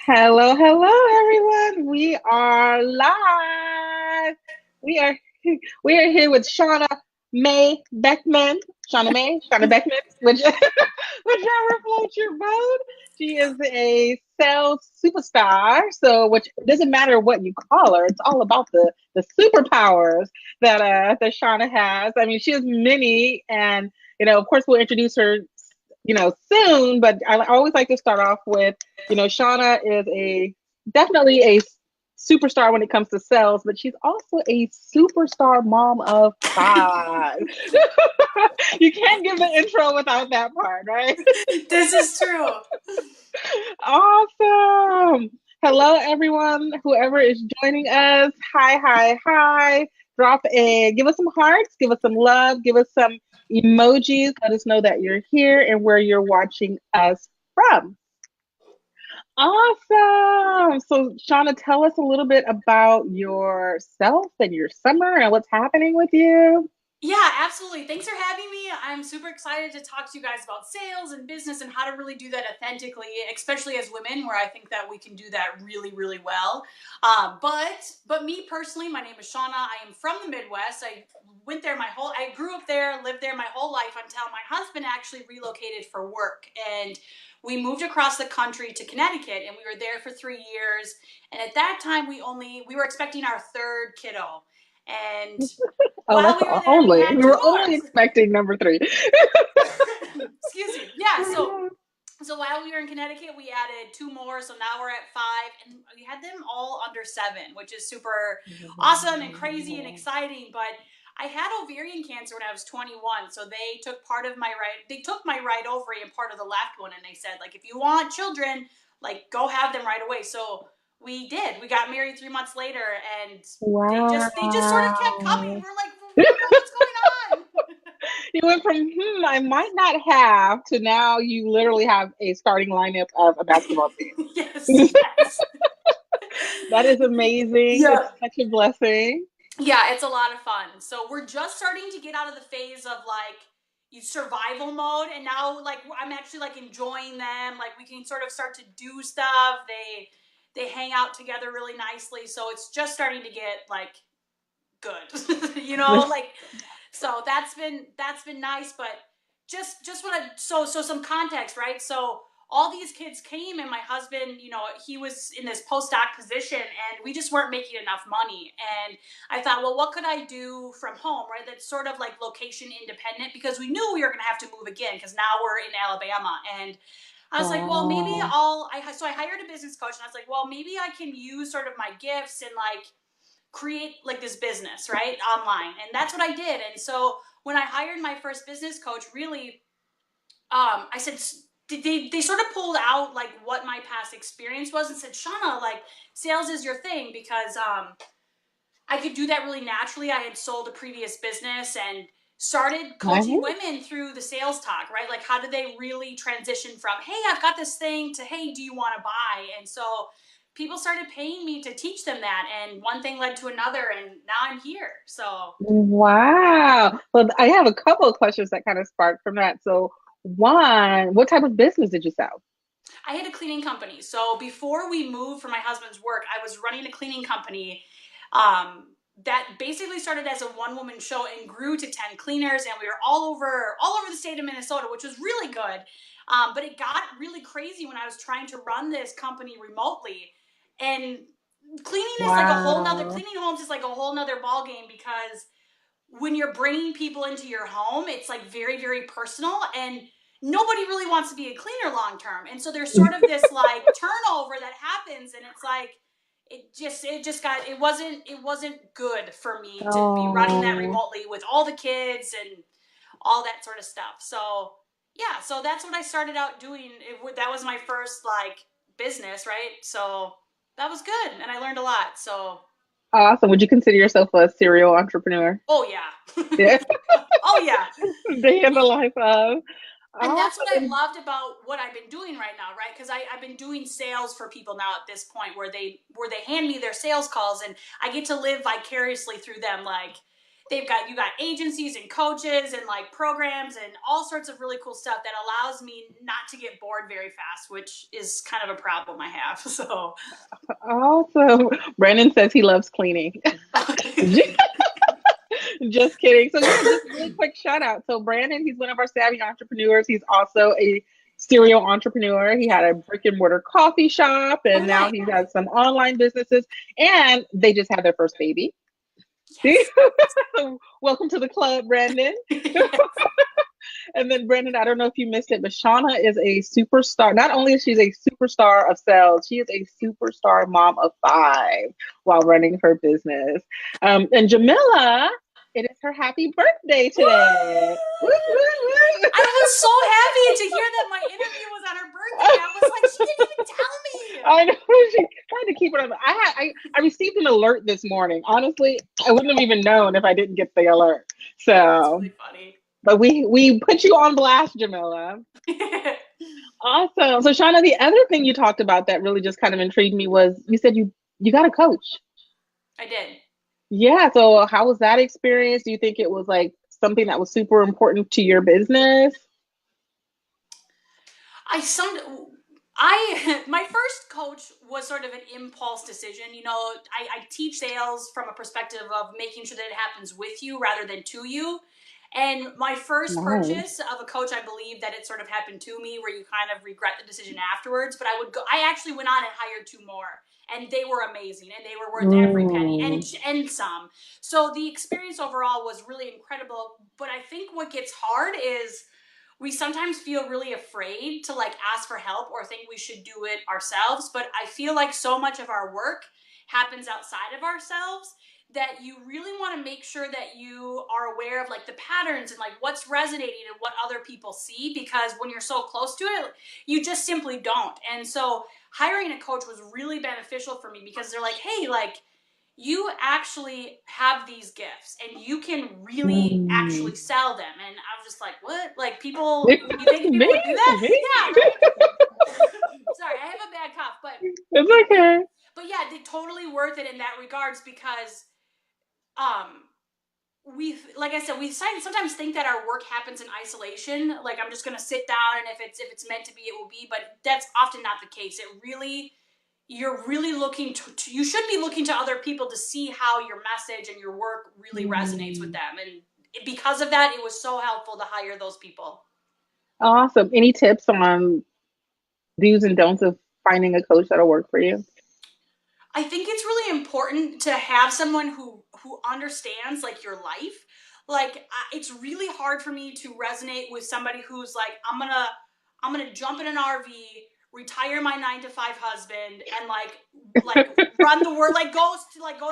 Hello, hello, everyone. We are live. We are we are here with Shawna May Beckman. Shawna May, Shawna Beckman, whichever floats your boat. She is a sales superstar. So, which it doesn't matter what you call her. It's all about the superpowers that Shawna has. I mean, she has many, and of course, we'll introduce her soon. But I always like to start off with Shawna is a definitely a superstar when it comes to sales, but she's also a superstar mom of five. You can't give the intro without that part, right? This is true. Awesome. Hello, everyone. Whoever is joining us, hi, hi, hi. Give us some hearts, give us some love, give us some emojis. Let us know that you're here and where you're watching us from. Awesome. So, Shawna, tell us a little bit about yourself and your summer and what's happening with you. Yeah, absolutely. Thanks for having me. I'm super excited to talk to you guys about sales and business and how to really do that authentically, especially as women, where I think that we can do that really, really well. But me personally, my name is Shawna. I am from the Midwest. I grew up there, lived there my whole life until my husband actually relocated for work. And we moved across the country to Connecticut, and we were there for 3 years. And at that time, we were expecting our third kiddo. And Oh, while that's we were there, we only. had We two were more. only expecting number three. Excuse me. Yeah. So while we were in Connecticut, we added two more. So now we're at five, and we had them all under 7, which is super awesome and crazy and exciting. But I had ovarian cancer when I was 21, so they took part of my right. They took my right ovary and part of the left one, and they said, like, if you want children, like, go have them right away. So we did. We got married 3 months later, and they just sort of kept coming. Wow. We're like, what's going on? You went from, I might not have, to now you literally have a starting lineup of a basketball Yes, team. yes. That is amazing. It's Yeah. such a blessing. Yeah, it's a lot of fun. So we're just starting to get out of the phase of like survival mode, and now like I'm actually like enjoying them. Like we can sort of start to do stuff. They hang out together really nicely. So it's just starting to get like good. Like so that's been nice, but just what I so some context, right? So all these kids came, and my husband, he was in this postdoc position, and we just weren't making enough money. And I thought, well, what could I do from home, right? That's sort of like location independent, because we knew we were going to have to move again, because now we're in Alabama. And I was like, well, maybe Oh, so I hired a business coach, and I was like, well, maybe I can use sort of my gifts and like create like this business right online. And that's what I did. And so when I hired my first business coach, really, I said, they sort of pulled out like what my past experience was and said, Shawna, like, sales is your thing, because I could do that really naturally. I had sold a previous business and started coaching nice. women through the sales talk, right? Like, how do they really transition from, hey, I've got this thing, to, hey, do you want to buy? And so people started paying me to teach them that. And one thing led to another. And now I'm here. So Wow. Well, I have a couple of questions that kind of sparked from that. So, one, what type of business did you sell? I had a cleaning company. So before we moved for my husband's work, I was running a cleaning company that basically started as a one-woman show and grew to 10 cleaners, and we were all over the state of Minnesota, which was really good. But it got really crazy when I was trying to run this company remotely. And Wow. cleaning homes is like a whole nother ball game, because when you're bringing people into your home, it's like very, very personal, and nobody really wants to be a cleaner long term. And so there's sort of this like turnover that happens, and it's like it wasn't good for me to be running that Oh, remotely with all the kids and all that sort of stuff. So yeah, so that's what I started out doing. That was my first like business, right? So that was good, and I learned a lot. So awesome. Would you consider yourself a serial entrepreneur? oh yeah. Yeah. Oh yeah. Day in the life of. And that's what I've Awesome. loved about what I've been doing right now, right? Because I've been doing sales for people now at this point, where they hand me their sales calls, and I get to live vicariously through them. Like, You got agencies and coaches and like programs and all sorts of really cool stuff that allows me not to get bored very fast, which is kind of a problem I have. So Awesome. Brandon says he loves cleaning. Just kidding. So yeah, just really quick shout out. So Brandon, he's one of our savvy entrepreneurs. He's also a serial entrepreneur. He had a brick and mortar coffee shop, oh and now nice. he has some online businesses, and they just had their first baby. Yes. So welcome to the club, Brandon. Yes. And then Brandon, I don't know if you missed it, but Shawna is a superstar. Not only is she a superstar of sales, she is a superstar mom of five while running her business. And Jamila, it is her happy birthday today. Woo, woo, woo. I was so happy to hear that my interview was on her birthday. I was like, she didn't even tell me. I know she tried to keep it on. I received an alert this morning. Honestly, I wouldn't have even known if I didn't get the alert. That's So, really funny. but we put you on blast, Jamila. Awesome. So, Shawna, the other thing you talked about that really just kind of intrigued me was you said you got a coach. I did. Yeah. So, how was that experience? Do you think it was like something that was super important to your business? I some I my first coach was sort of an impulse decision. You know, I teach sales from a perspective of making sure that it happens with you rather than to you. And my first Nice. purchase of a coach, I believe that it sort of happened to me, where you kind of regret the decision afterwards. But I actually went on and hired two more, and they were amazing, and they were worth every penny, Mm. and some. So the experience overall was really incredible. But I think what gets hard is we sometimes feel really afraid to like ask for help or think we should do it ourselves. But I feel like so much of our work happens outside of ourselves that you really want to make sure that you are aware of like the patterns and like what's resonating and what other people see, because when you're so close to it, you just simply don't. And so hiring a coach was really beneficial for me, because they're like, hey, like, you actually have these gifts and you can really Mm. actually sell them. And I was just like, what? Like, people, you think Me? people would do that? Me? Yeah, right? Sorry, I have a bad cough, It's okay. but yeah, they're totally worth it in that regards, because um we, like I said, we sometimes think that our work happens in isolation. Like, I'm just gonna sit down and if it's meant to be, it will be. But that's often not the case. It really, you're really looking to you should be looking to other people to see how your message and your work really resonates with Mm. them. And because of that, it was so helpful to hire those people. Awesome. Any tips on do's and don'ts of finding a coach that'll work for you? I think it's really important to have someone who understands like your life. Like, it's really hard for me to resonate with somebody who's like, I'm gonna jump in an RV, retire my 9 to 5 husband, and like run the world, like go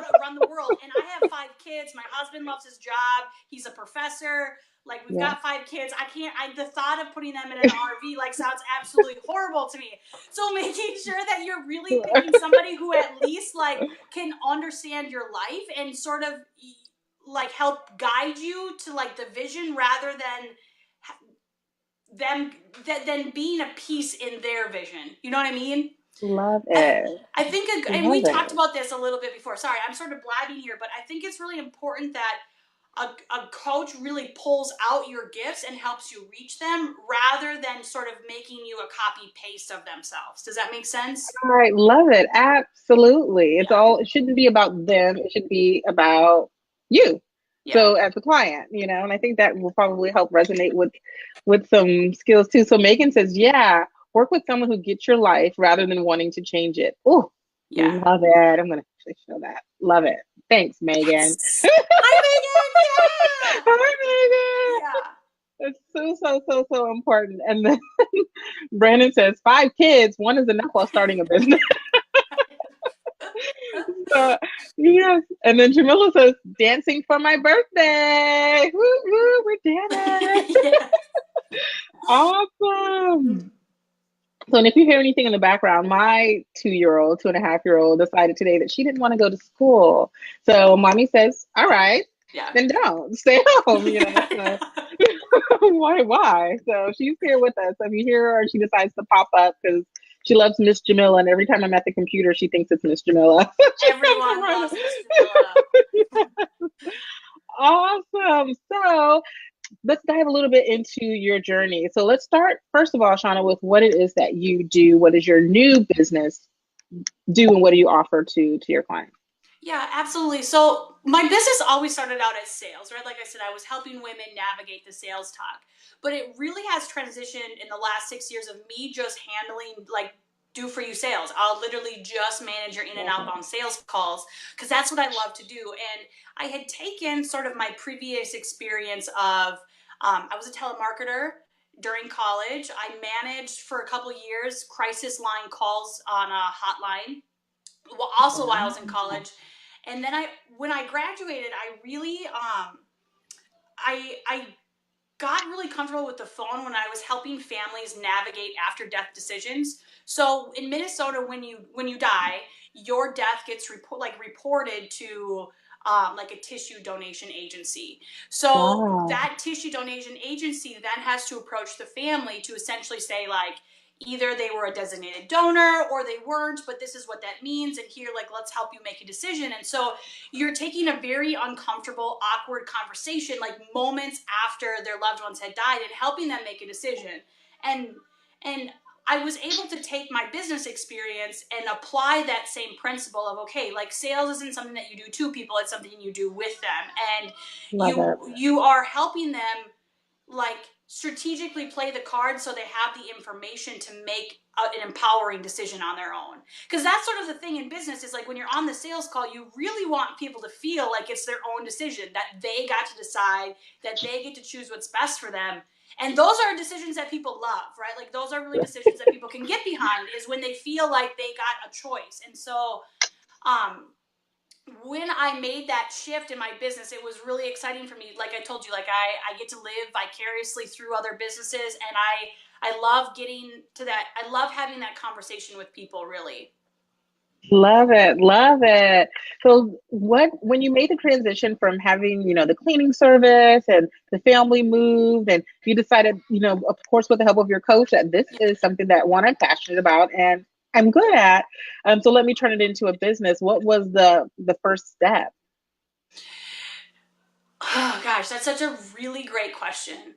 to run the world. And I have 5 kids. My husband loves his job. He's a professor. Like, we've Yeah. got 5 kids. I can't. The thought of putting them in an RV like sounds absolutely horrible to me. So making sure that you're really picking somebody who at least like can understand your life and sort of like help guide you to like the vision, rather than them than being a piece in their vision. You know what I mean? Love I, it. I think, and we Love talked it. about this a little bit before. Sorry, I'm sort of blabbing here, but I think it's really important that a coach really pulls out your gifts and helps you reach them, rather than sort of making you a copy paste of themselves. Does that make sense? All right. Love it. Absolutely. Yeah. It shouldn't be about them. It should be about you. Yeah. So as a client, and I think that will probably help resonate with some skills too. So Megan says, yeah, work with someone who gets your life rather than wanting to change it. Oh, Yeah. love it. I'm gonna actually show that. Love it. Thanks, Megan. Yes. Hi, Megan. Hi, Megan. Yeah. It's so, so, so, so important. And then Brandon says, 5 kids, one is enough while starting a business. So, yes. And then Jamila says, dancing for my birthday. Woo, woo, we're dancing. Yeah. Awesome. So, and if you hear anything in the background, my 2-year-old, 2.5-year-old decided today that she didn't want to go to school. So, mommy says, all right, Yeah. then don't stay home. So, why? So, she's here with us. So if you hear her, she decides to pop up because she loves Miss Jamila. And every time I'm at the computer, she thinks it's Miss Jamila. She comes Everyone right loves Miss Jamila. up. Awesome. So let's dive a little bit into your journey. So let's start, first of all, Shawna, with what it is that you do. What does your new business do, and what do you offer to your clients? Yeah, absolutely. So my business always started out as sales, right? Like I said, I was helping women navigate the sales talk, but it really has transitioned in the last 6 years of me just handling like do for you sales. I'll literally just manage your in and Love it. outbound sales calls because that's what I love to do. And I had taken sort of my previous experience of I was a telemarketer during college. I managed for a couple years crisis line calls on a hotline, well, also while I was in Wow. college. And then when I graduated, I really I got really comfortable with the phone when I was helping families navigate after death decisions. So in Minnesota, when you die, your death gets reported to like a tissue donation agency. So Wow. that tissue donation agency then has to approach the family to essentially say like either they were a designated donor or they weren't, but this is what that means, and here like let's help you make a decision. And so you're taking a very uncomfortable, awkward conversation, like moments after their loved ones had died, and helping them make a decision. And and I was able to take my business experience and apply that same principle of okay, like sales isn't something that you do to people, it's something you do with them. And Love you it. you are helping them like strategically play the cards so they have the information to make an empowering decision on their own, because that's sort of the thing in business is like when you're on the sales call you really want people to feel like it's their own decision, that they got to decide, that they get to choose what's best for them. And those are decisions that people love, right? Like those are really decisions that people can get behind, is when they feel like they got a choice. And so um when I made that shift in my business, it was really exciting for me. Like I told you, like I get to live vicariously through other businesses, and I love getting to that. I love having that conversation with people, really. Love it. Love it. So what when you made the transition from having, the cleaning service and the family moved and you decided, of course with the help of your coach that this Yeah. is something that one I'm passionate about and I'm good at. So let me turn it into a business. What was the first step? Oh gosh, that's such a really great question.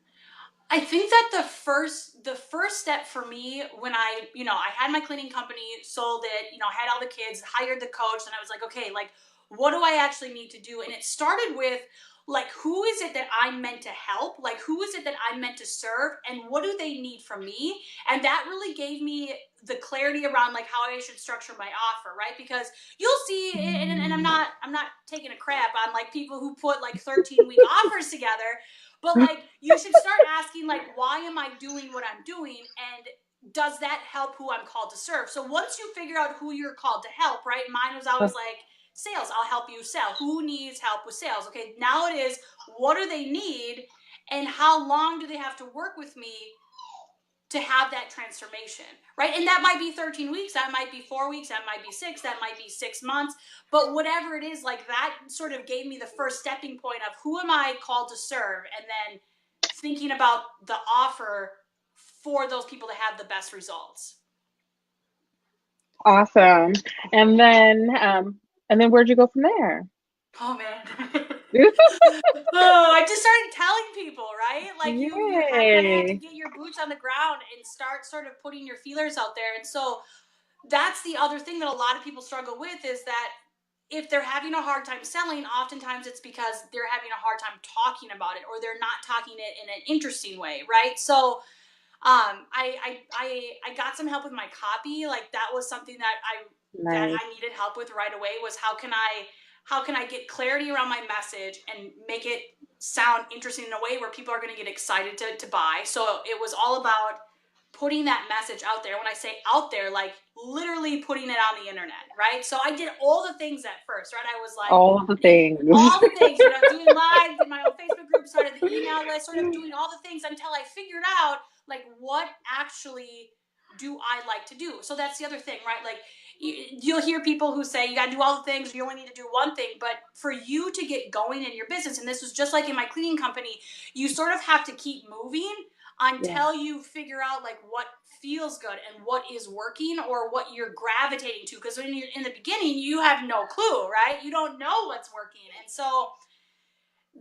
I think that the first step for me when I had my cleaning company, sold it, I had all the kids, hired the coach, and I was like, okay, like what do I actually need to do? And it started with like who is it that I'm meant to help? Like who is it that I'm meant to serve, and what do they need from me? And that really gave me the clarity around like how I should structure my offer, right? Because you'll see, and I'm not taking a crap on like people who put like 13-week offers together, but like you should start asking like why am I doing what I'm doing, and does that help who I'm called to serve? So once you figure out who you're called to help, right? Mine was always like sales, I'll help you sell. Who needs help with sales? Okay, now it is what do they need, and how long do they have to work with me to have that transformation, right? And that might be 13 weeks, that might be 4 weeks, that might be six, that might be 6 months, but whatever it is, like that sort of gave me the first stepping point of who am I called to serve, and then thinking about the offer for those people to have the best results. Awesome. And then where'd you go from there? Oh man. Oh, I just started telling people, right? Like you kind of have to Yay. get your boots on the ground and start sort of putting your feelers out there. And so that's the other thing that a lot of people struggle with, is that if they're having a hard time selling, oftentimes it's because they're having a hard time talking about it, or they're not talking it in an interesting way, right? So I got some help with my copy. Like that was something that Nice. I needed help with right away, was how can I get clarity around my message and make it sound interesting in a way where people are going to get excited to buy. So it was all about putting that message out there. When I say out there, like literally putting it on the internet, right? So I did all the things at first, right? I was like, All the I did things. all the things, doing live, did my own Facebook group, started the email list, sort of doing all the things until I figured out like what actually do I like to do. So that's the other thing, right? Like you'll hear people who say you got to do all the things, you only need to do one thing. But for you to get going in your business, and this was just like in my cleaning company, you sort of have to keep moving Yeah. until you figure out like what feels good and what is working, or what you're gravitating to. Because when you're in the beginning, you have no clue, right? You don't know what's working. And so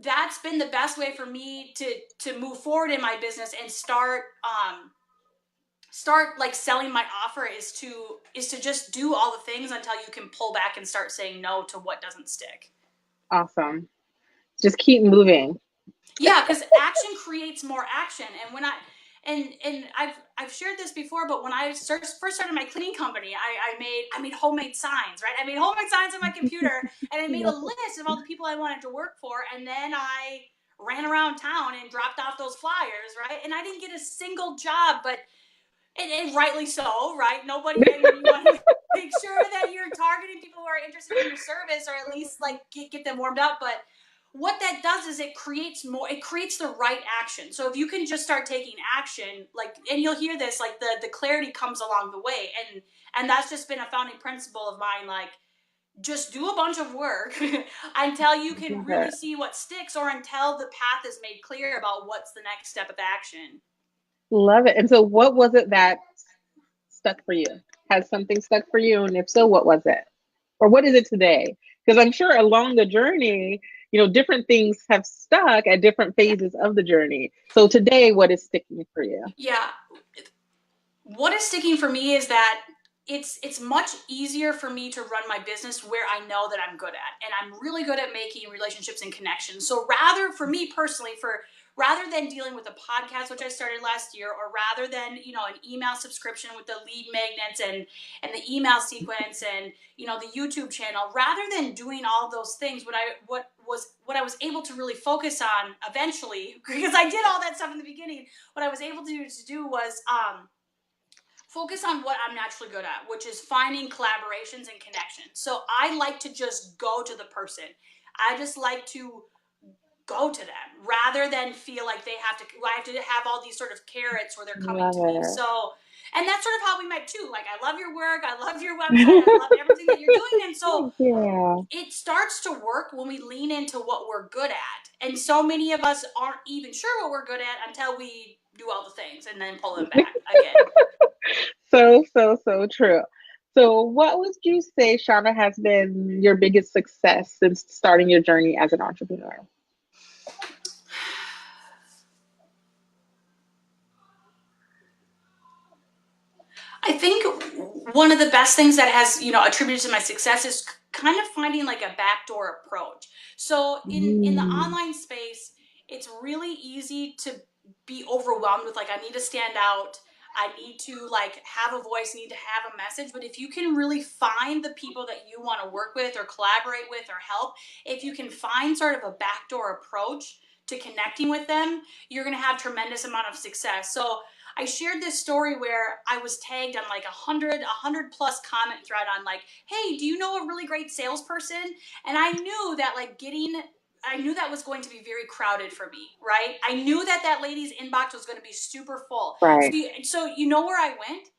that's been the best way for me to move forward in my business and start like selling my offer is to just do all the things until you can pull back and start saying no to what doesn't stick. Awesome. Just keep moving. Yeah, because action creates more action. And when and I've shared this before, but when I first started my cleaning company, I made homemade signs, right? I made homemade signs on my computer, and I made a list of all the people I wanted to work for, and then I ran around town and dropped off those flyers, right? And I didn't get a single job, but and rightly so, right? Nobody, I mean, you want to make sure that you're targeting people who are interested in your service, or at least like get them warmed up. But what that does is it creates the right action. So if you can just start taking action, like, and you'll hear this, like the clarity comes along the way. And that's just been a founding principle of mine, like, just do a bunch of work until you can Love really it. see what sticks, or until the path is made clear about what's the next step of action. Love it. And so, what was it that stuck for you? Has something stuck for you? And if so, what was it? Or what is it today? Because I'm sure along the journey, different things have stuck at different Yeah. phases of the journey. So today, what is sticking for you? Yeah. What is sticking for me is that it's much easier for me to run my business where I know that I'm good at, and I'm really good at making relationships and connections. So rather, for me personally, for rather than dealing with a podcast, which I started last year, or rather than an email subscription with the lead magnets and the email sequence, and the YouTube channel, rather than doing all those things, what I was able to really focus on eventually, because I did all that stuff in the beginning, what I was able to do was focus on what I'm naturally good at, which is finding collaborations and connections. So I like to just go to the person. I just like to go to them rather than feel like I have to have all these sort of carrots where they're coming to me. Love So, and that's sort of how we met too. Like, I love your work. I love your website. I love everything that you're doing. And so it. Yeah. it starts to work when we lean into what we're good at. And so many of us aren't even sure what we're good at until we do all the things and then pull them back again. So, so, so true. So, what would you say, Shawna, has been your biggest success since starting your journey as an entrepreneur? I think one of the best things that has, attributed to my success is kind of finding like a backdoor approach. So in the Mm, online space, it's really easy to be overwhelmed with, like, I need to stand out. I need to like have a voice, need to have a message. But if you can really find the people that you want to work with or collaborate with or help, if you can find sort of a backdoor approach to connecting with them, you're going to have tremendous amount of success. So I shared this story where I was tagged on like a hundred plus comment thread on, like, hey, do you know a really great salesperson? And I knew that I knew that was going to be very crowded for me, right? I knew that that lady's inbox was going to be super full. right. So you know where I went?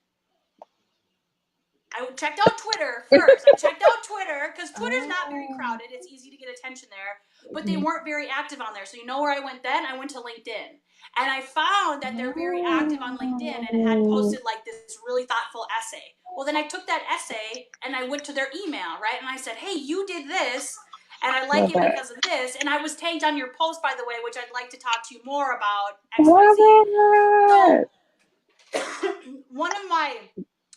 I checked out Twitter first. I checked out Twitter because Twitter's not very Oh, crowded. It's easy to get attention there, but they mhm. weren't very active on there. So you know where I went then? I went to LinkedIn. And I found that they're very active on LinkedIn, and it had Oh, posted like this really thoughtful essay. Well, then I took that essay and I went to their email, right? And I said, hey, you did this, and I like love it it. because of this. And I was tagged on your post, by the way, which I'd like to talk to you more about Love XYZ. So it. one of my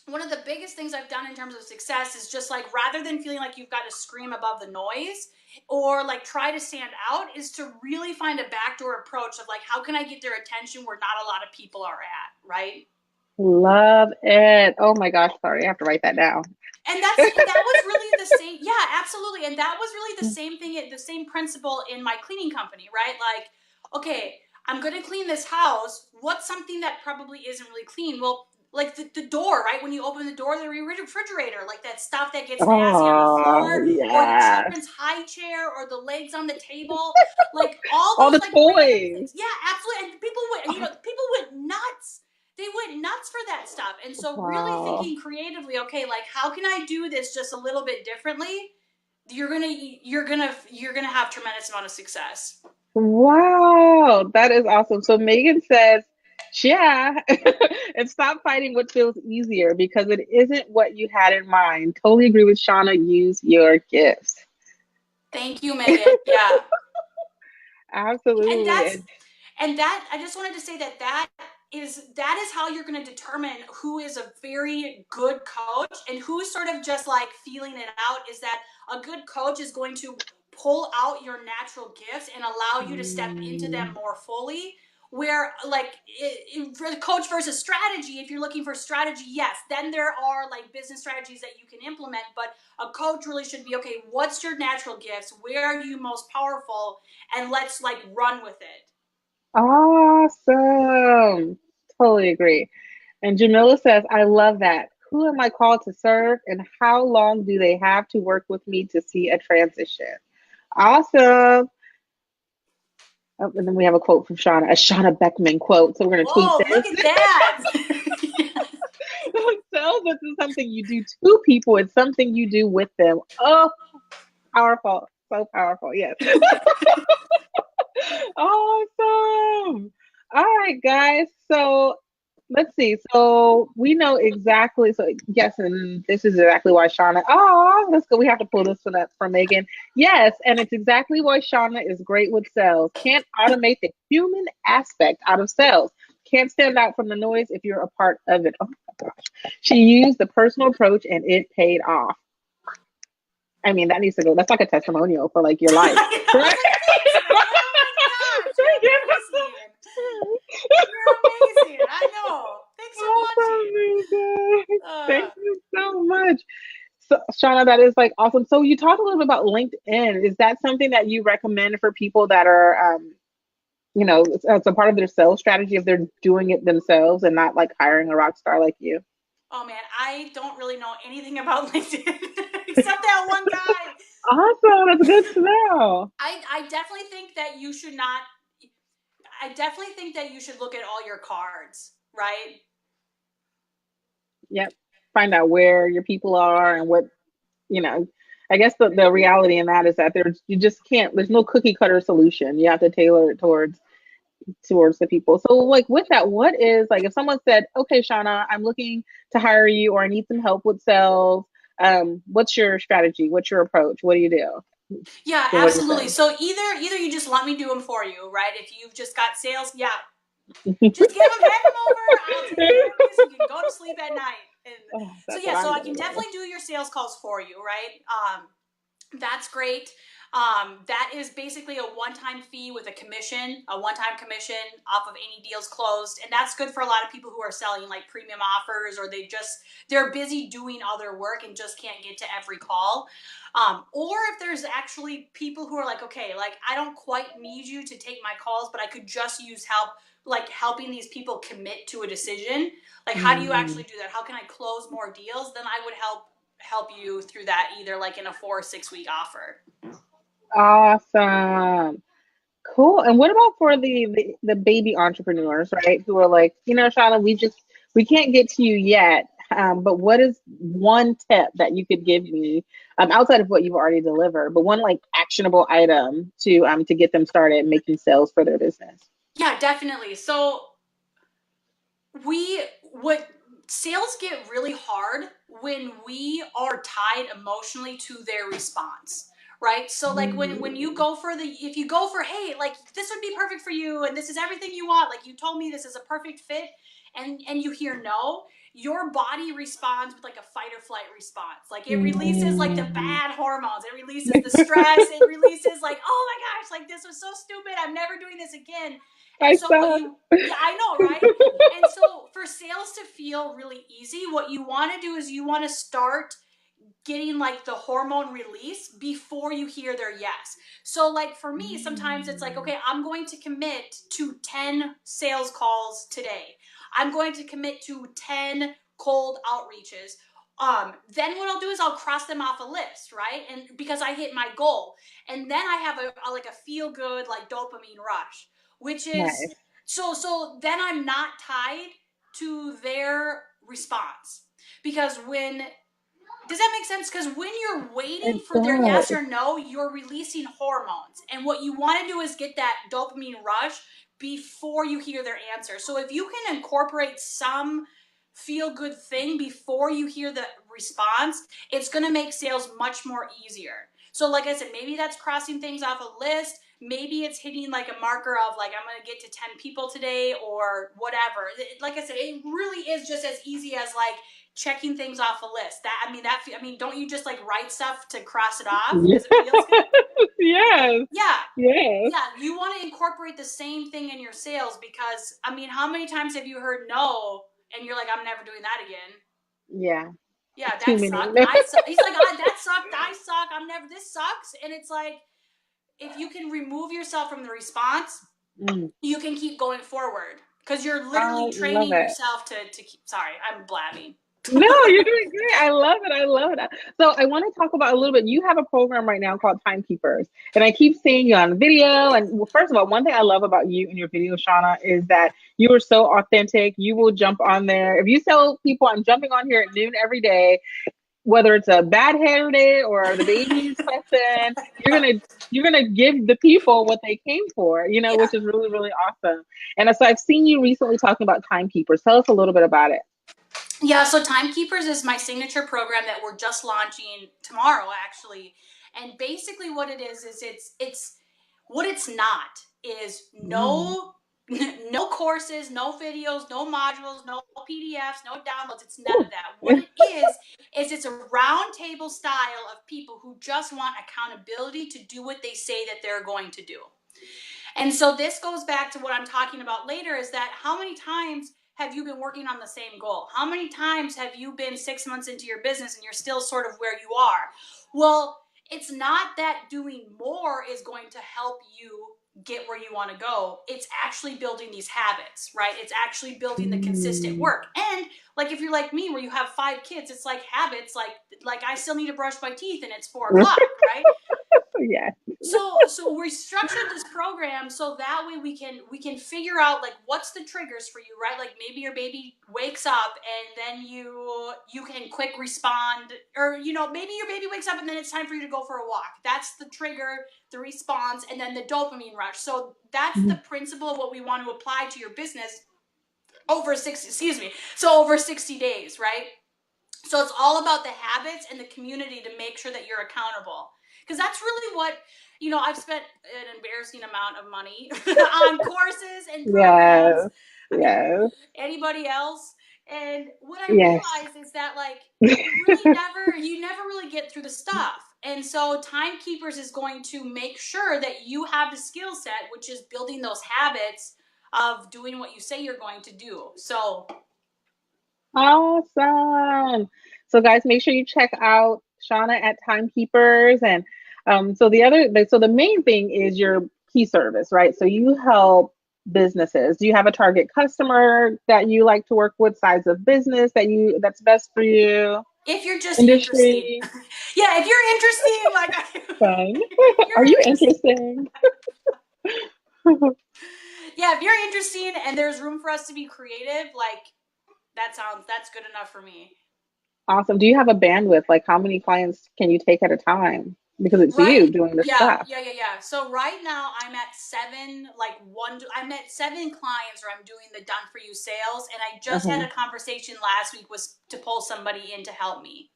one of the biggest things I've done in terms of success is just like, rather than feeling like you've got to scream above the noise or like try to stand out, is to really find a backdoor approach of like, how can I get their attention where not a lot of people are at, right? Love it. Oh my gosh, sorry. I have to write that down. And that was really the same. Yeah, absolutely. And that was really the same thing, the same principle in my cleaning company, right? Like, okay, I'm going to clean this house. What's something that probably isn't really clean? Well, like the door, right? When you open the door of the refrigerator, like that stuff that gets nasty on the Oh, floor, or the yes. children's high chair, or the legs on the table, like all All those the like random toys. things. Yeah, absolutely. And people went nuts. They went nuts for that stuff. And so really Wow. thinking creatively, okay, like, how can I do this just a little bit differently? You're gonna have tremendous amount of success. Wow. That is awesome. So Megan says, yeah, and stop fighting what feels easier because it isn't what you had in mind. Totally agree with Shauna. Use your gifts. Thank you, Megan. Yeah. And Absolutely. that's and that I just wanted to say that that is how you're going to determine who is a very good coach and who's sort of just like feeling it out. Is that a good coach is going to pull out your natural gifts and allow you to step into them Mm. more fully, where like for the coach versus strategy, if you're looking for strategy, yes, then there are like business strategies that you can implement, but a coach really should be, okay, what's your natural gifts, where are you most powerful, and let's like run with it. Awesome. Totally agree. And Jamila says, I love that. Who am I called to serve, and how long do they have to work with me to see a transition? Awesome. Oh, and then we have a quote from Shawna, a Shawna Beckman quote. So we're going to tweet Whoa, this. look at that. Sales isn't something you do to people, it's something you do with them. Oh, powerful. So powerful. Yes. Awesome. All right, guys. So let's see. So we know exactly. So yes, and this is exactly why Shawna. Oh, let's go. We have to pull this one up from Megan. Yes, and it's exactly why Shawna is great with sales. Can't automate the human aspect out of sales. Can't stand out from the noise if you're a part of it. Oh my gosh. She used the personal approach and it paid off. I mean, that needs to go. That's like a testimonial for like your life, I right? was like, thanks, Megan. Oh my gosh, you're amazing. You're amazing. I know. Thanks for Awesome, watching. Megan. Uh, Thank you so much. So, Shauna, that is like awesome. So, you talked a little bit about LinkedIn. Is that something that you recommend for people that are, as a part of their sales strategy if they're doing it themselves and not like hiring a rock star like you? oh man, I don't really know anything about LinkedIn except that one guy. Awesome. That's good to know. I definitely think that you should not. I definitely think that you should look at all your cards, right? Yep. Find out where your people are and what, you know, I guess the reality in that is that you just can't, there's no cookie cutter solution. You have to tailor it towards the people. So like with that, what is like if someone said, okay, Shauna, I'm looking to hire you or I need some help with sales, what's your strategy? What's your approach? What do you do? Yeah, So what do you absolutely. say? So either you just let me do them for you, right? If you've just got sales, yeah, just hand them over. I'll take care of you so you can go to sleep at night. And Oh, so that's what yeah, so I'm I gonna can do. definitely do your sales calls for you, right? That's great. That is basically a one-time fee with a one-time commission off of any deals closed, and that's good for a lot of people who are selling like premium offers, or they're busy doing other work and just can't get to every call. Or if there's actually people who are like, okay, like I don't quite need you to take my calls, but I could just use help, like helping these people commit to a decision. Like, how do you Mm, actually do that? How can I close more deals? Then I would help you through that, either like in a 4 or 6 week offer. awesome. Cool. And what about for the baby entrepreneurs, right? Who are like, Shauna, we can't get to you yet. But what is one tip that you could give me, outside of what you've already delivered, but one like actionable item to get them started making sales for their business? Yeah, definitely. So we what sales get really hard when we are tied emotionally to their response, right? So like when you Mm, go for the if you go for, hey, like this would be perfect for you and this is everything you want, like you told me this is a perfect fit, and you hear no, your body responds with like a fight or flight response. Like it releases like the mm. bad hormones, it releases the stress, it releases like, oh my gosh, like this was so stupid, I'm never doing this again. And I so what saw. you yeah, I know, right? And so for sales to feel really easy, what you want to do is you want to start getting like the hormone release before you hear their yes. So like for me, sometimes it's like, Mm, okay, I'm going to commit to 10 sales calls today. I'm going to commit to 10 cold outreaches. Then what I'll do is I'll cross them off a list, right? And because I hit my goal. And then I have a like a feel good like dopamine rush, which is nice. so then I'm not tied to their response. Because when does that make sense? Because when you're waiting It for their yes does. or no, you're releasing hormones. And what you want to do is get that dopamine rush before you hear their answer. So if you can incorporate some feel good thing before you hear the response, it's going to make sales much more easier. So, like I said, maybe that's crossing things off a list. maybe it's hitting like a marker of like, I'm going to get to 10 people today or whatever. Like I said, it really is just as easy as like checking things off a list. Don't you just like write stuff to cross it off Yes. because it feels good? Yes. Yeah. Yes. Yeah, you want to incorporate the same thing in your sales because, I mean, how many times have you heard no and you're like, I'm never doing that again? Yeah. Yeah, Too that many. sucked. I suck. He's like, that sucked. I suck. This sucks. And it's like, if you can remove yourself from the response, you can keep going forward because you're literally I love training it. yourself to keep. Sorry, I'm blabbing. No, you're doing great. I love it. I love it. So I want to talk about a little bit. You have a program right now called Timekeepers, and I keep seeing you on video. And well, first of all, one thing I love about you and your video, Shawna, is that you are so authentic. You will jump on there. If you tell people I'm jumping on here at noon every day, whether it's a bad hair day or the baby's question, you're gonna give the people what they came for, Yeah. which is really, really awesome. And so I've seen you recently talking about Timekeepers. Tell us a little bit about it. Yeah, so Timekeepers is my signature program that we're just launching tomorrow, actually. And basically, what it is it's what it's not is Mm. no courses, no videos, no modules, no PDFs, no downloads. It's none of that. What it is it's a round table style of people who just want accountability to do what they say that they're going to do. And so this goes back to what I'm talking about later is that how many times have you been working on the same goal? How many times have you been 6 months into your business and you're still sort of where you are? Well, it's not that doing more is going to help you get where you want to go. It's actually building these habits, right? It's actually building the consistent Mm. work. And like if you're like me where you have 5 kids, it's like habits like I still need to brush my teeth and it's 4 o'clock, right? Yes. So we structured this program so that way we can figure out like what's the triggers for you, right? Like maybe your baby wakes up and then you can quick respond, or maybe your baby wakes up and then it's time for you to go for a walk. That's the trigger, the response, and then the dopamine rush. So that's the principle of what we want to apply to your business over 60 days, right? So it's all about the habits and the community to make sure that you're accountable. Because that's really what, I've spent an embarrassing amount of money on courses and programs. Yes. I mean, Yes. anybody else? And what I Yes. realized is that like you never really get through the stuff. And so Timekeepers is going to make sure that you have the skill set, which is building those habits of doing what you say you're going to do. So Awesome. So guys, make sure you check out Shawna at Timekeepers. And so the main thing is your key service, right? So you help businesses. Do you have a target customer that you like to work with, size of business that's best for you? if you're just interesting, Industry? yeah, if you're interesting, like Fun. if Are you're you interesting, interesting? yeah, if you're interesting and there's room for us to be creative, like that's good enough for me. Awesome. Do you have a bandwidth? Like how many clients can you take at a time? Because it's Right? you doing the Yeah, stuff. yeah, yeah, yeah. So right now I'm at 7, I'm at 7 clients where I'm doing the done for you sales, and I just had Okay. a conversation last week was to pull somebody in to help me.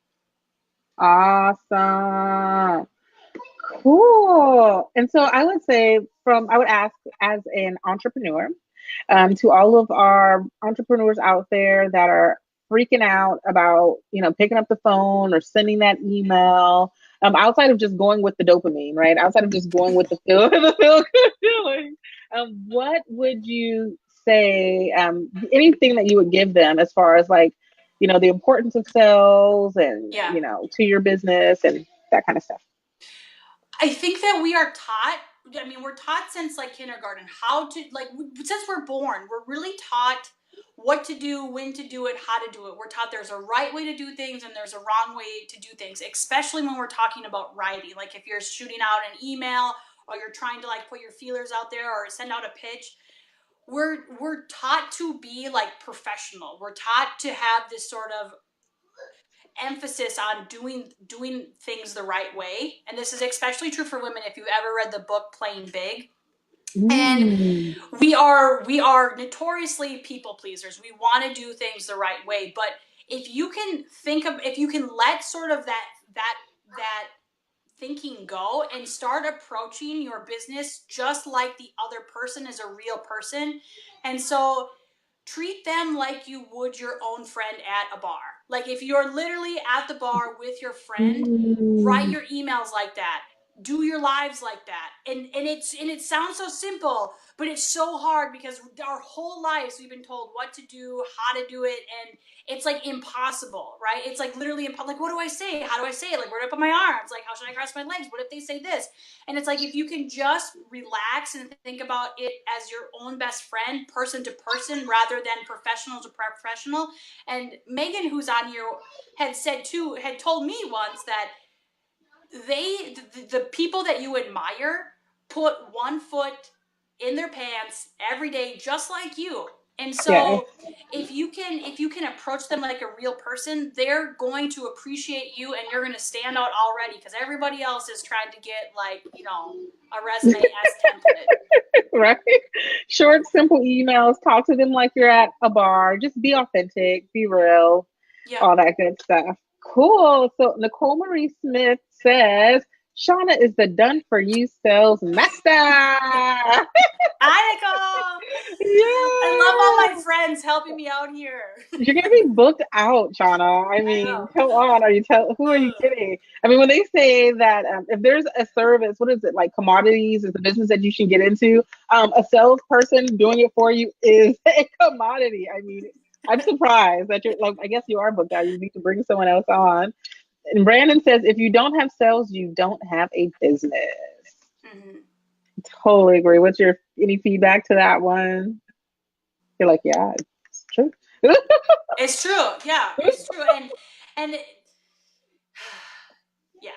Awesome. Cool. And so I would ask as an entrepreneur, to all of our entrepreneurs out there that are freaking out about, picking up the phone or sending that email, outside of just going with the dopamine, right? Outside of just going with the feel, the feel good feeling, what would you say, anything that you would give them as far as like, the importance of sales and, Yeah. to your business and that kind of stuff? I think that we are taught, I mean, we're taught since like kindergarten how to, like, since we're born, we're really taught what to do, when to do it, how to do it. We're taught there's a right way to do things and there's a wrong way to do things, especially when we're talking about writing. Like if you're shooting out an email or you're trying to like put your feelers out there or send out a pitch, we're taught to be like professional. We're taught to have this sort of emphasis on doing things the right way, and this is especially true for women if you've ever read the book Playing Big. And Mm. we are notoriously people pleasers. We want to do things the right way, but if you can let sort of that thinking go and start approaching your business just like the other person is a real person. And so treat them like you would your own friend at a bar. Like if you're literally at the bar with your friend, write Mm. your emails like that. Do your lives like that. And it sounds so simple, but it's so hard because our whole lives we've been told what to do, how to do it, and it's like impossible, right? It's like literally impossible. Like, what do I say? How do I say it? Like, where do I put my arms? Like, how should I cross my legs? What if they say this? And it's like, if you can just relax and think about it as your own best friend, person to person, rather than professional to professional. And Megan, who's on here, had said too, had told me once that the people that you admire put one foot in their pants every day just like you. And Yes. so if you can approach them like a real person, they're going to appreciate you and you're going to stand out already, because everybody else is trying to get, like, a resume as template. Right? Short, simple emails. Talk to them like you're at a bar. Just be authentic, be real, Yep. all that good stuff. Cool. So Nicole Marie Smith says Shawna is the done for you sales master. Hi, Nicole. I love all my Yeah. friends helping me out here. You're gonna be booked out, Shauna. I I mean, know. come on. Who are you kidding? I mean, when they say that if there's a service, what is it, like commodities is the business that you should get into? A salesperson doing it for you is a commodity. I mean, I'm surprised that you're like. I guess you are booked out. You need to bring someone else on. And Brandon says, if you don't have sales, you don't have a business. Mm-hmm. Totally agree. What's your any feedback to that one? You're like, yeah, it's true. It's true. Yeah, it's true. And yeah,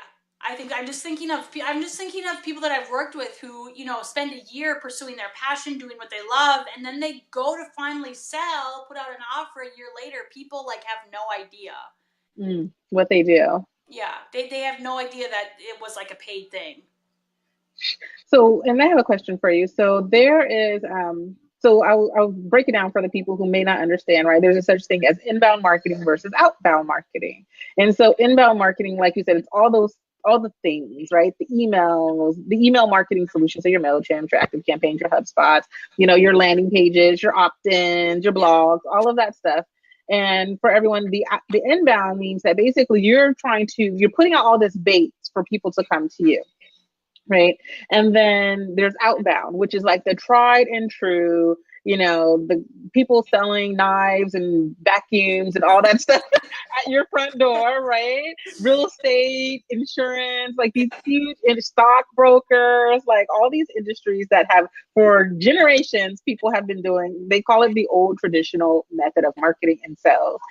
I'm just thinking of people that I've worked with who, spend a year pursuing their passion, doing what they love, and then they go to finally sell, put out an offer a year later. People like have no idea. What they do. Yeah, they have no idea that it was like a paid thing. So, and I have a question for you. So there is, so I'll break it down for the people who may not understand, right? There's a such thing as inbound marketing versus outbound marketing. And so inbound marketing, like you said, it's all the things, right? The emails, the email marketing solutions, so your MailChimp, your ActiveCampaign, your HubSpots, your landing pages, your opt-ins, your Yeah. blogs, all of that stuff. And for everyone, the inbound means that basically you're putting out all this bait for people to come to you, right? And then there's outbound, which is like the tried and true, the people selling knives and vacuums and all that stuff at your front door, right? Real estate, insurance, like these huge stockbrokers, like all these industries that have for generations people have been doing. They call it the old traditional method of marketing and sales.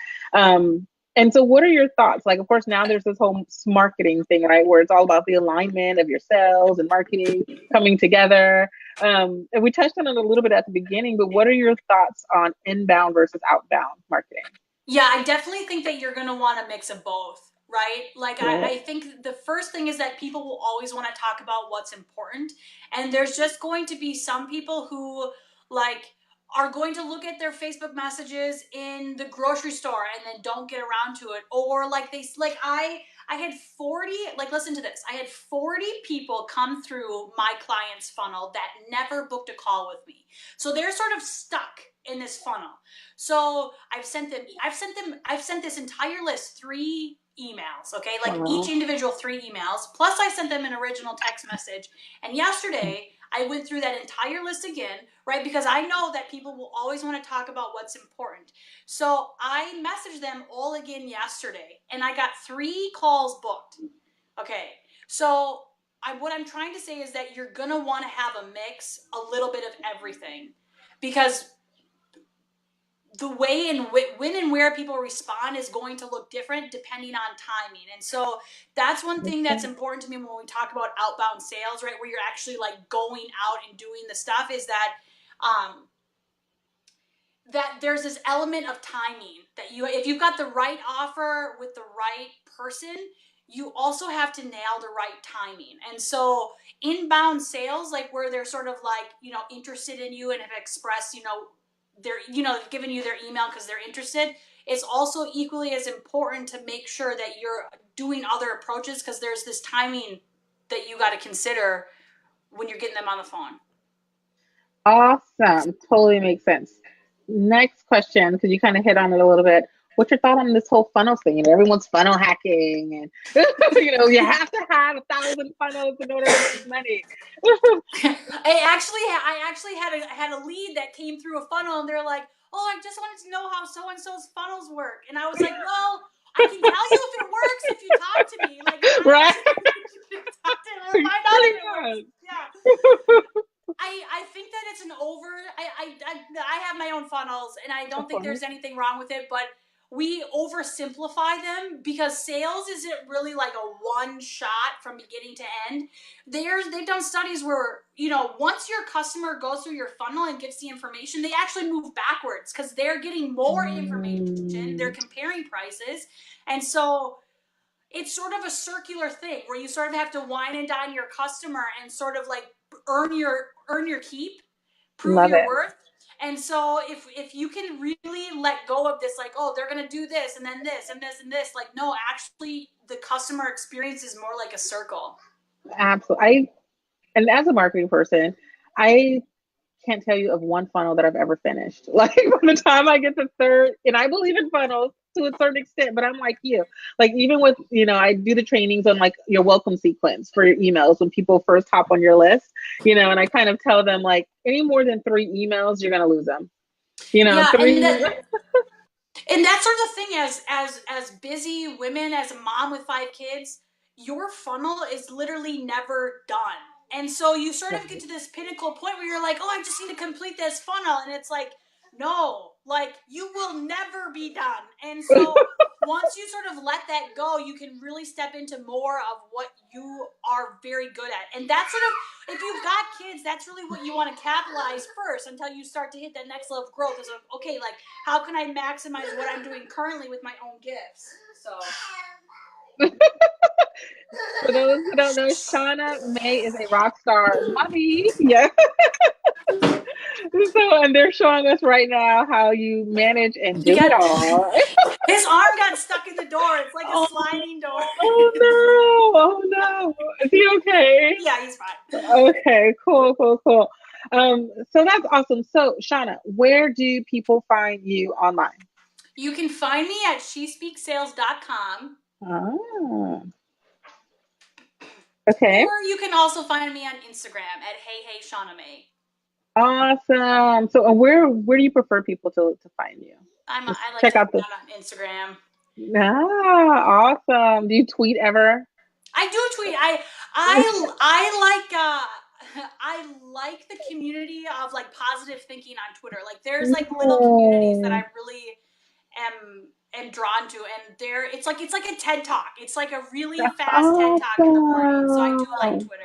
And so, what are your thoughts? Like, of course, now there's this whole marketing thing, right, where it's all about the alignment of your sales and marketing coming together. And we touched on it a little bit at the beginning, but what are your thoughts on inbound versus outbound marketing? Yeah, I definitely think that you're going to want a mix of both, right? Like, Right. I think the first thing is that people will always want to talk about what's important. And there's just going to be some people who, like, are going to look at their Facebook messages in the grocery store and then don't get around to it. Or, like, I had 40, like, listen to this. I had 40 people come through my client's funnel that never booked a call with me. So they're sort of stuck in this funnel. So I've sent this entire list 3 emails, okay? Like each Wow. individual 3 emails. Plus I sent them an original text message. And yesterday I went through that entire list again, right? Because I know that people will always want to talk about what's important. So I messaged them all again yesterday and I got 3 calls booked. Okay. So what I'm trying to say is that you're going to want to have a mix, a little bit of everything. Because the way and when and where people respond is going to look different depending on timing. And so that's one thing that's Okay. important to me when we talk about outbound sales, right? Where you're actually like going out and doing the stuff, is that that there's this element of timing that if you've got the right offer with the right person, you also have to nail the right timing. And so inbound sales, like where they're sort of like, interested in you and have expressed, they're, giving you their email because they're interested. It's also equally as important to make sure that you're doing other approaches, because there's this timing that you got to consider when you're getting them on the phone. Awesome. Totally makes sense. Next question, because you kind of hit on it a little bit. What's your thought on this whole funnel thing? You know, everyone's funnel hacking, and you have to have 1,000 funnels in order to make money. I actually had a lead that came through a funnel, and they're like, "Oh, I just wanted to know how so and so's funnels work," and I was like, "Well, I can tell you if it works if you talk to me. Like, Right? talk to me, we'll find out Pretty if it works." much. Yeah. I think that it's an over. I have my own funnels, and I Of don't think course. there's anything wrong with it, but we oversimplify them because sales isn't really like a one shot from beginning to end. They've done studies where, once your customer goes through your funnel and gets the information, they actually move backwards because they're getting more information, they're Mm, comparing prices, and so it's sort of a circular thing where you sort of have to wine and dine your customer and sort of like earn your keep, prove love your it. worth. And so if you can really let go of this, like, oh, they're gonna do this and then this and this and this, like, no, actually the customer experience is more like a circle. Absolutely. And as a marketing person, I can't tell you of one funnel that I've ever finished. Like by the time I get to third, and I believe in funnels to a certain extent, but I'm like you. Like even with, I do the trainings on like your welcome sequence for your emails when people first hop on your list, and I kind of tell them like any more than 3 emails, you're gonna lose them. Yeah, and Three. that's sort of the thing, as busy women, as a mom with 5 kids, your funnel is literally never done. And so you sort of get to this pinnacle point where you're like, oh, I just need to complete this funnel, and it's like, no, like, you will never be done. And so once you sort of let that go, you can really step into more of what you are very good at. And that's sort of, if you've got kids, that's really what you want to capitalize first until you start to hit that next level of growth. Is, okay, like, how can I maximize what I'm doing currently with my own gifts? So For those who don't know, Shawna May is a rock star mommy. Yeah. So, and they're showing us right now how you manage and we do it got all. his arm got stuck in the door. It's like a Oh, sliding door. oh no. Oh no. Is he okay? Yeah, he's fine. Okay, cool, cool, cool. So that's awesome. So, Shawna, where do people find you online? You can find me at shespeaksales.com, Ah, okay. or you can also find me on Instagram at Hey Hey Shawna May. Awesome. So, where do you prefer people to find you? Just I like check to hang out the. out on Instagram. Awesome. Do you tweet ever? I do tweet. I like I like the community of like positive thinking on Twitter. Like, there's like little communities that I No. really am drawn to, and it's like a TED Talk. It's like a really That's fast TED Talk in the morning. So I do like awesome. Twitter.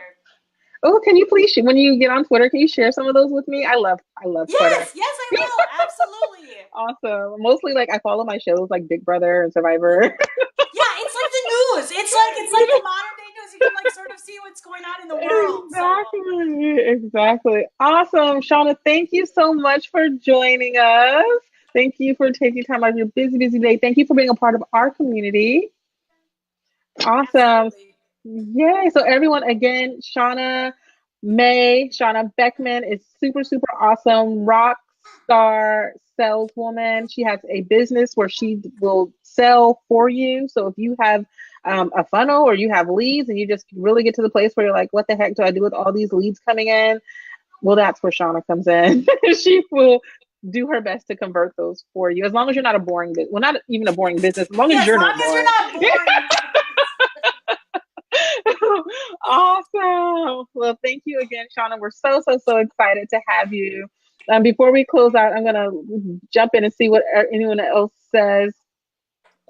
Oh, can you please, when you get on Twitter, can you share some of those with me? I love Twitter. Yes, yes, I will. Absolutely. Awesome. Mostly like I follow my shows like Big Brother and Survivor. Yeah, it's like the news. It's like the modern day news. You can like sort of see what's going on in the world. So Exactly. Exactly. Awesome. Shawna, thank you so much for joining us. Thank you for taking time out of your busy, busy day. Thank you for being a part of our community. Awesome. absolutely. Yay. So everyone, again, Shawna Beckman is super, super awesome. Rock star saleswoman. She has a business where she will sell for you. So if you have a funnel or you have leads and you just really get to the place where you're like, what the heck do I do with all these leads coming in? Well, that's where Shawna comes in. She will do her best to convert those for you. As long as you're not a boring business. Well, not even a boring business, as long as Yeah, as you're long not as you're boring. not boring. Awesome. Well, thank you again, Shawna. We're so, so, so excited to have you. Before we close out, I'm going to jump in and see what anyone else says.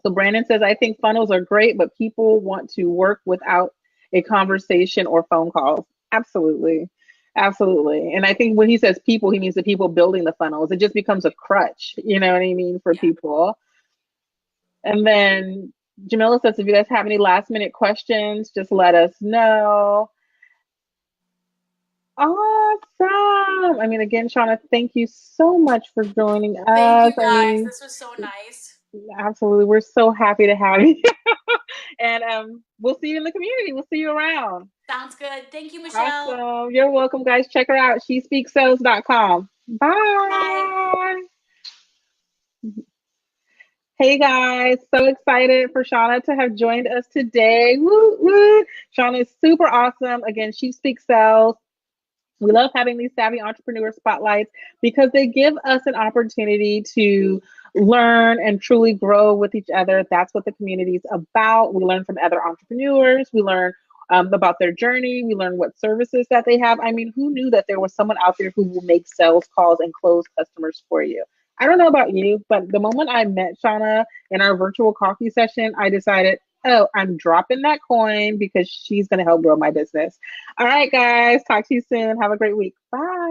So, Brandon says, I think funnels are great, but people want to work without a conversation or phone calls. Absolutely. Absolutely. And I think when he says people, he means the people building the funnels. It just becomes a crutch, you know what I mean, for Yeah. people. And then Jamila says, if you guys have any last minute questions, just let us know. Awesome. I mean, again, Shawna, thank you so much for joining Thank you us. I guys. mean, This was so nice. absolutely. We're so happy to have you. And we'll see you in the community. We'll see you around. Sounds good. Thank you, Michelle. Awesome. You're welcome, guys. Check her out. SheSpeaksSales.com. Bye. Bye. Hey guys, so excited for Shawna to have joined us today. Woo, woo. Shawna is super awesome. Again, She Speaks Sales. We love having these savvy entrepreneur spotlights because they give us an opportunity to learn and truly grow with each other. That's what the community is about. We learn from other entrepreneurs. We learn about their journey. We learn what services that they have. I mean, who knew that there was someone out there who will make sales calls and close customers for you? I don't know about you, but the moment I met Shawna in our virtual coffee session, I decided, oh, I'm dropping that coin because she's going to help grow my business. All right, guys. Talk to you soon. Have a great week. Bye.